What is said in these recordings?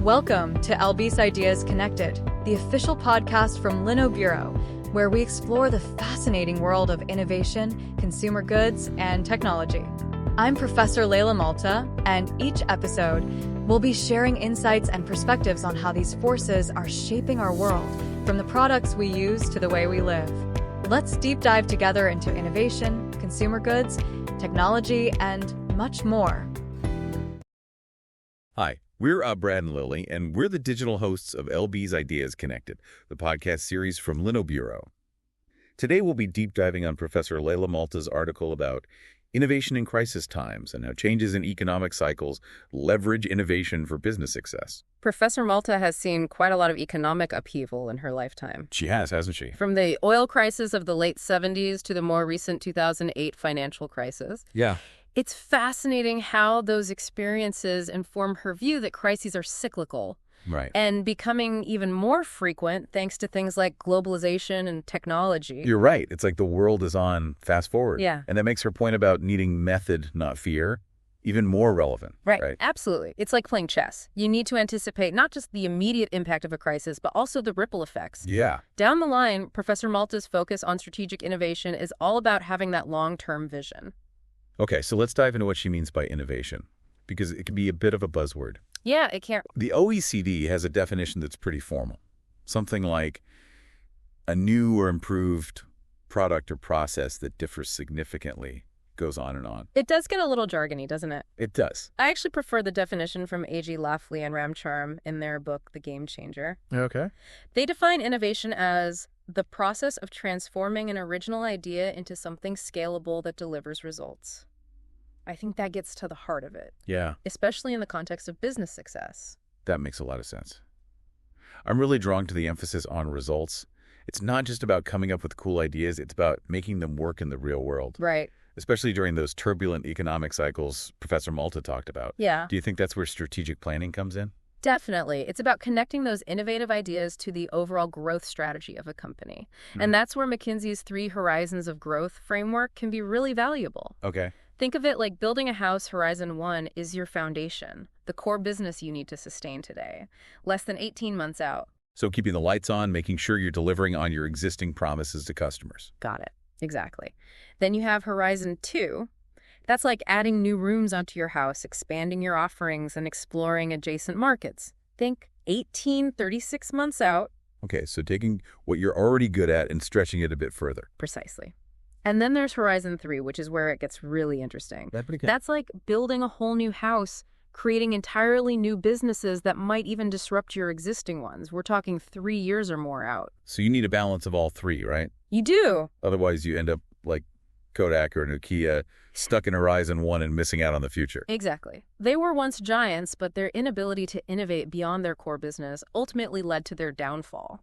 Welcome to LB's Ideas Connected, the official podcast from Lino Bureau, where we explore the fascinating world of innovation, consumer goods, and technology. I'm Professor Leila Malta, and each episode, we'll be sharing insights and perspectives on how these forces are shaping our world, from the products we use to the way we live. Let's deep dive together into innovation, consumer goods, technology, and much more. Hi, we're Brad and Lilly, and we're the digital hosts of LB's Ideas Connected, the podcast series from Lino Bureau. Today we'll be deep diving on Professor Leila Malta's article about innovation in crisis times and how changes in economic cycles leverage innovation for business success. Professor Malta has seen quite a lot of economic upheaval in her lifetime. She has, hasn't she? From the oil crisis of the late 70s to the more recent 2008 financial crisis. Yeah. It's fascinating how those experiences inform her view that crises are cyclical. Right. And becoming even more frequent thanks to things like globalization and technology. You're right. It's like the world is on fast forward. Yeah. And that makes her point about needing method, not fear, even more relevant. Right. Absolutely. It's like playing chess. You need to anticipate not just the immediate impact of a crisis, but also the ripple effects. Yeah. Down the line, Professor Malta's focus on strategic innovation is all about having that long-term vision. Okay, so let's dive into what she means by innovation, because it can be a bit of a buzzword. Yeah, it can't. The OECD has a definition that's pretty formal. Something like a new or improved product or process that differs significantly, goes on and on. It does get a little jargony, doesn't it? It does. I actually prefer the definition from A.G. Lafley and Ramcharm in their book, The Game Changer. Okay. They define innovation as the process of transforming an original idea into something scalable that delivers results. I think that gets to the heart of it. Yeah. Especially in the context of business success. That makes a lot of sense. I'm really drawn to the emphasis on results. It's not just about coming up with cool ideas, it's about making them work in the real world. Right. Especially during those turbulent economic cycles Professor Malta talked about. Yeah. Do you think that's where strategic planning comes in? Definitely. It's about connecting those innovative ideas to the overall growth strategy of a company. And that's where McKinsey's 3 Horizons of Growth framework can be really valuable. Okay. Think of it like building a house. Horizon 1 is your foundation, the core business you need to sustain today, less than 18 months out. So keeping the lights on, making sure you're delivering on your existing promises to customers. Got it. Exactly. Then you have Horizon 2. That's like adding new rooms onto your house, expanding your offerings, and exploring adjacent markets. Think 36 months out. Okay, so taking what you're already good at and stretching it a bit further. Precisely. And then there's Horizon 3, which is where it gets really interesting. That's pretty good. That's like building a whole new house, creating entirely new businesses that might even disrupt your existing ones. We're talking 3 years or more out. So you need a balance of all 3, right? You do. Otherwise you end up like Kodak or Nokia, stuck in Horizon 1 and missing out on the future. Exactly. They were once giants, but their inability to innovate beyond their core business ultimately led to their downfall.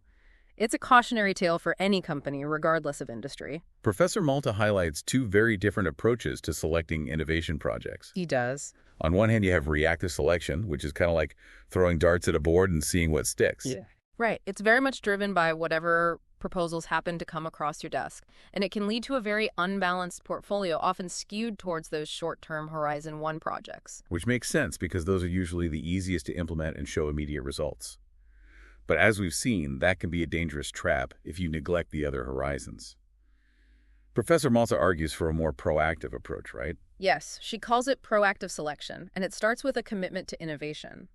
It's a cautionary tale for any company, regardless of industry. Professor Malta highlights 2 very different approaches to selecting innovation projects. He does. On one hand, you have reactive selection, which is kind of like throwing darts at a board and seeing what sticks. Yeah. Right. It's very much driven by whatever proposals happen to come across your desk. And it can lead to a very unbalanced portfolio, often skewed towards those short-term Horizon 1 projects. Which makes sense because those are usually the easiest to implement and show immediate results. But as we've seen, that can be a dangerous trap if you neglect the other horizons. Professor Malta argues for a more proactive approach, right? Yes, she calls it proactive selection, and it starts with a commitment to innovation.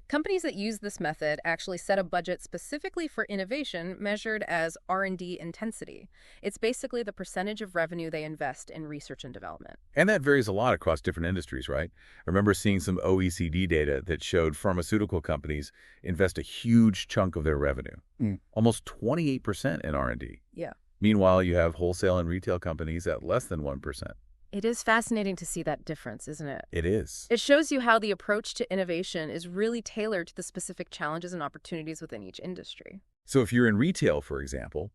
Companies that use this method actually set a budget specifically for innovation measured as R&D intensity. It's basically the percentage of revenue they invest in research and development. And that varies a lot across different industries, right? I remember seeing some OECD data that showed pharmaceutical companies invest a huge chunk of their revenue, almost 28% in R&D. Yeah. Meanwhile, you have wholesale and retail companies at less than 1%. It is fascinating to see that difference, isn't it? It is. It shows you how the approach to innovation is really tailored to the specific challenges and opportunities within each industry. So if you're in retail, for example,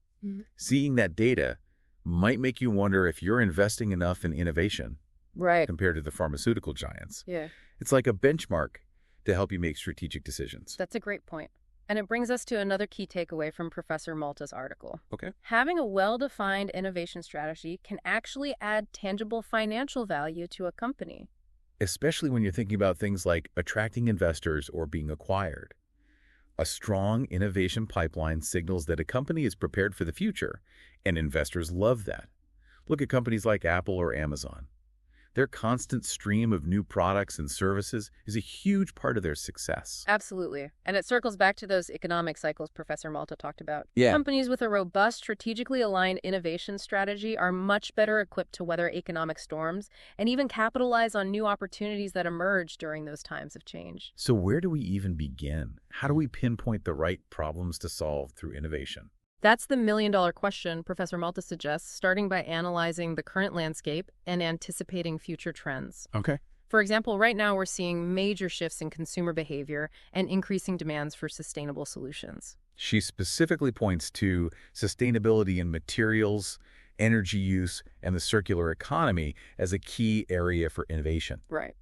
seeing that data might make you wonder if you're investing enough in innovation compared to the pharmaceutical giants. Yeah. It's like a benchmark to help you make strategic decisions. That's a great point. And it brings us to another key takeaway from Professor Malta's article. Okay. Having a well-defined innovation strategy can actually add tangible financial value to a company. Especially when you're thinking about things like attracting investors or being acquired. A strong innovation pipeline signals that a company is prepared for the future, and investors love that. Look at companies like Apple or Amazon. Their constant stream of new products and services is a huge part of their success. Absolutely. And it circles back to those economic cycles Professor Malta talked about. Yeah. Companies with a robust, strategically aligned innovation strategy are much better equipped to weather economic storms and even capitalize on new opportunities that emerge during those times of change. So where do we even begin? How do we pinpoint the right problems to solve through innovation? That's the million-dollar question Professor Malta suggests, starting by analyzing the current landscape and anticipating future trends. Okay. For example, right now we're seeing major shifts in consumer behavior and increasing demands for sustainable solutions. She specifically points to sustainability in materials, energy use, and the circular economy as a key area for innovation. Right.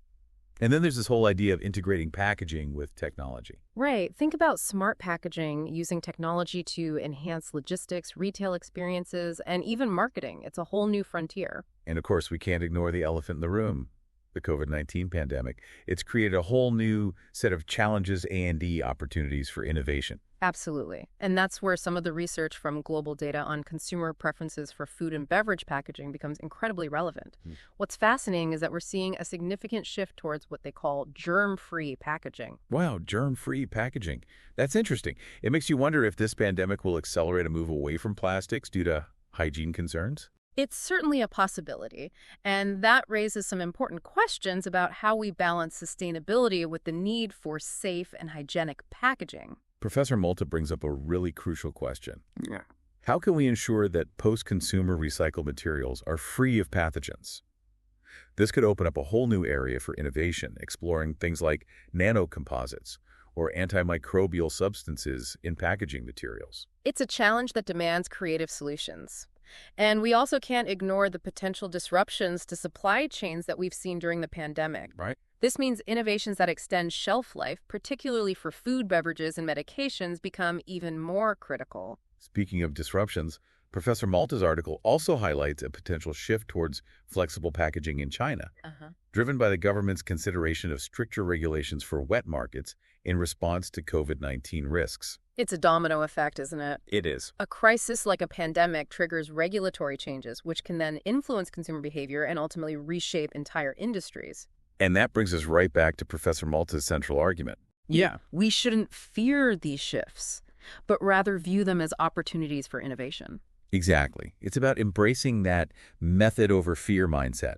And then there's this whole idea of integrating packaging with technology. Right. Think about smart packaging using technology to enhance logistics, retail experiences, and even marketing. It's a whole new frontier. And of course, we can't ignore the elephant in the room, the COVID-19 pandemic. It's created a whole new set of challenges and opportunities for innovation. Absolutely. And that's where some of the research from global data on consumer preferences for food and beverage packaging becomes incredibly relevant. What's fascinating is that we're seeing a significant shift towards what they call germ-free packaging. Wow, germ-free packaging. That's interesting. It makes you wonder if this pandemic will accelerate a move away from plastics due to hygiene concerns. It's certainly a possibility, and that raises some important questions about how we balance sustainability with the need for safe and hygienic packaging. Professor Malta brings up a really crucial question. Yeah. How can we ensure that post-consumer recycled materials are free of pathogens? This could open up a whole new area for innovation, exploring things like nanocomposites or antimicrobial substances in packaging materials. It's a challenge that demands creative solutions. And we also can't ignore the potential disruptions to supply chains that we've seen during the pandemic. Right. This means innovations that extend shelf life, particularly for food, beverages, and medications, become even more critical. Speaking of disruptions, Professor Malta's article also highlights a potential shift towards flexible packaging in China, driven by the government's consideration of stricter regulations for wet markets in response to COVID-19 risks. It's a domino effect, isn't it? It is. A crisis like a pandemic triggers regulatory changes, which can then influence consumer behavior and ultimately reshape entire industries. And that brings us right back to Professor Malta's central argument. Yeah. We shouldn't fear these shifts, but rather view them as opportunities for innovation. Exactly. It's about embracing that method over fear mindset.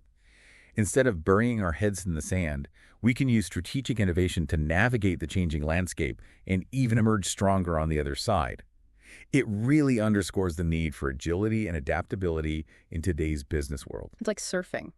Instead of burying our heads in the sand, we can use strategic innovation to navigate the changing landscape and even emerge stronger on the other side. It really underscores the need for agility and adaptability in today's business world. It's like surfing.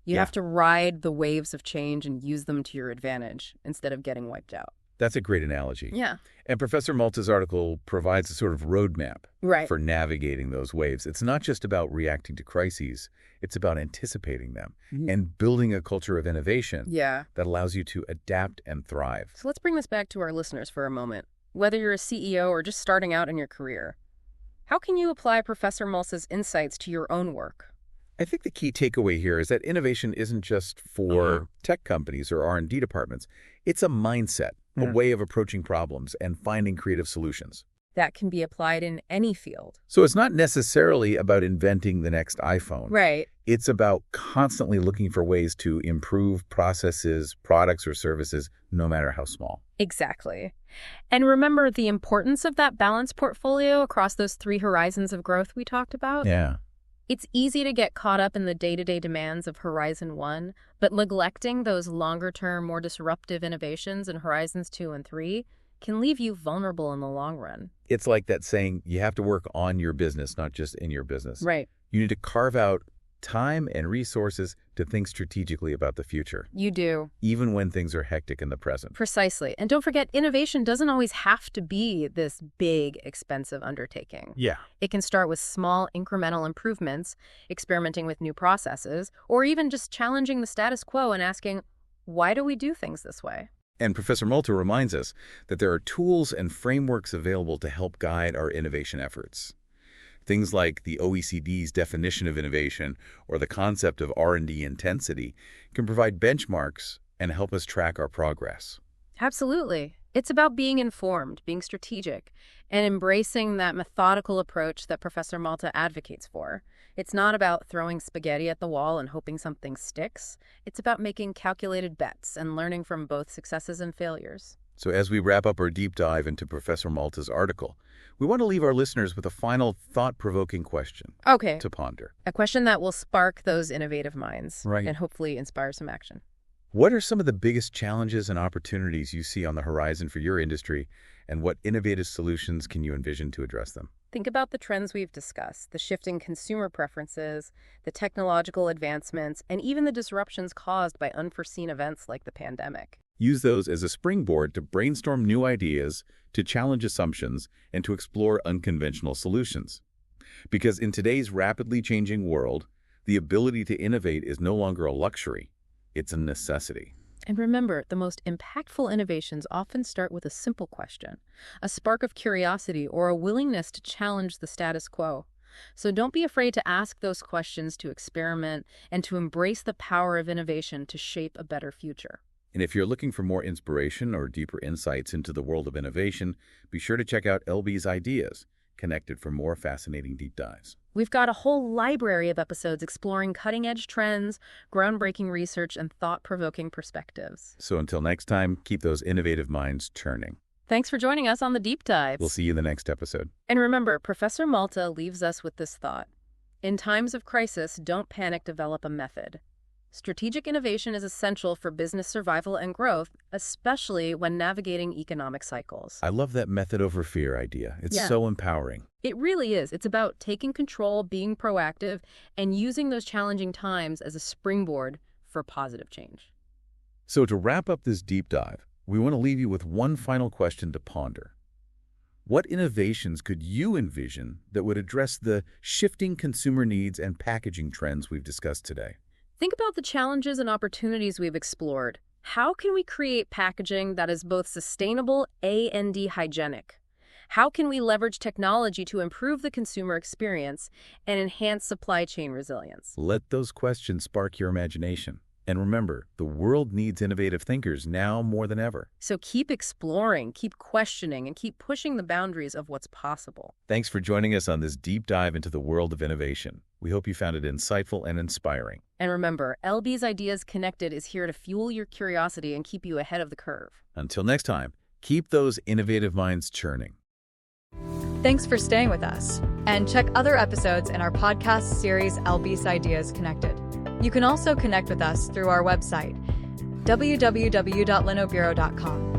You have to ride the waves of change and use them to your advantage instead of getting wiped out. That's a great analogy. Yeah. And Professor Malta's article provides a sort of roadmap for navigating those waves. It's not just about reacting to crises. It's about anticipating them and building a culture of innovation that allows you to adapt and thrive. So let's bring this back to our listeners for a moment. Whether you're a CEO or just starting out in your career, how can you apply Professor Malta's insights to your own work? I think the key takeaway here is that innovation isn't just for tech companies or R&D departments. It's a mindset, a way of approaching problems and finding creative solutions. That can be applied in any field. So it's not necessarily about inventing the next iPhone. Right. It's about constantly looking for ways to improve processes, products, or services, no matter how small. Exactly. And remember the importance of that balanced portfolio across those 3 horizons of growth we talked about? Yeah. It's easy to get caught up in the day-to-day demands of Horizon 1, but neglecting those longer-term, more disruptive innovations in Horizons 2 and 3 can leave you vulnerable in the long run. It's like that saying, you have to work on your business, not just in your business. Right. You need to carve out time and resources to think strategically about the future. You do. Even when things are hectic in the present. Precisely. And don't forget, innovation doesn't always have to be this big, expensive undertaking. Yeah. It can start with small, incremental improvements, experimenting with new processes, or even just challenging the status quo and asking, why do we do things this way? And Professor Malta reminds us that there are tools and frameworks available to help guide our innovation efforts. Things like the OECD's definition of innovation or the concept of R&D intensity can provide benchmarks and help us track our progress. Absolutely. It's about being informed, being strategic, and embracing that methodical approach that Professor Malta advocates for. It's not about throwing spaghetti at the wall and hoping something sticks. It's about making calculated bets and learning from both successes and failures. So as we wrap up our deep dive into Professor Malta's article, we want to leave our listeners with a final thought-provoking question to ponder. A question that will spark those innovative minds Right. and hopefully inspire some action. What are some of the biggest challenges and opportunities you see on the horizon for your industry, and what innovative solutions can you envision to address them? Think about the trends we've discussed, the shifting consumer preferences, the technological advancements, and even the disruptions caused by unforeseen events like the pandemic. Use those as a springboard to brainstorm new ideas, to challenge assumptions, and to explore unconventional solutions. Because in today's rapidly changing world, the ability to innovate is no longer a luxury, it's a necessity. And remember, the most impactful innovations often start with a simple question, a spark of curiosity or a willingness to challenge the status quo. So don't be afraid to ask those questions, to experiment, and to embrace the power of innovation to shape a better future. And if you're looking for more inspiration or deeper insights into the world of innovation, be sure to check out LB's Ideas Connected for more fascinating deep dives. We've got a whole library of episodes exploring cutting-edge trends, groundbreaking research, and thought-provoking perspectives. So until next time, keep those innovative minds churning. Thanks for joining us on the Deep Dives. We'll see you in the next episode. And remember, Professor Malta leaves us with this thought. In times of crisis, don't panic, develop a method. Strategic innovation is essential for business survival and growth, especially when navigating economic cycles. I love that method over fear idea. It's so empowering. It really is. It's about taking control, being proactive, and using those challenging times as a springboard for positive change. So to wrap up this deep dive, we want to leave you with one final question to ponder. What innovations could you envision that would address the shifting consumer needs and packaging trends we've discussed today? Think about the challenges and opportunities we've explored. How can we create packaging that is both sustainable and hygienic? How can we leverage technology to improve the consumer experience and enhance supply chain resilience? Let those questions spark your imagination. And remember, the world needs innovative thinkers now more than ever. So keep exploring, keep questioning, and keep pushing the boundaries of what's possible. Thanks for joining us on this deep dive into the world of innovation. We hope you found it insightful and inspiring. And remember, LB's Ideas Connected is here to fuel your curiosity and keep you ahead of the curve. Until next time, keep those innovative minds churning. Thanks for staying with us. And check other episodes in our podcast series, LB's Ideas Connected. You can also connect with us through our website, www.linobureau.com.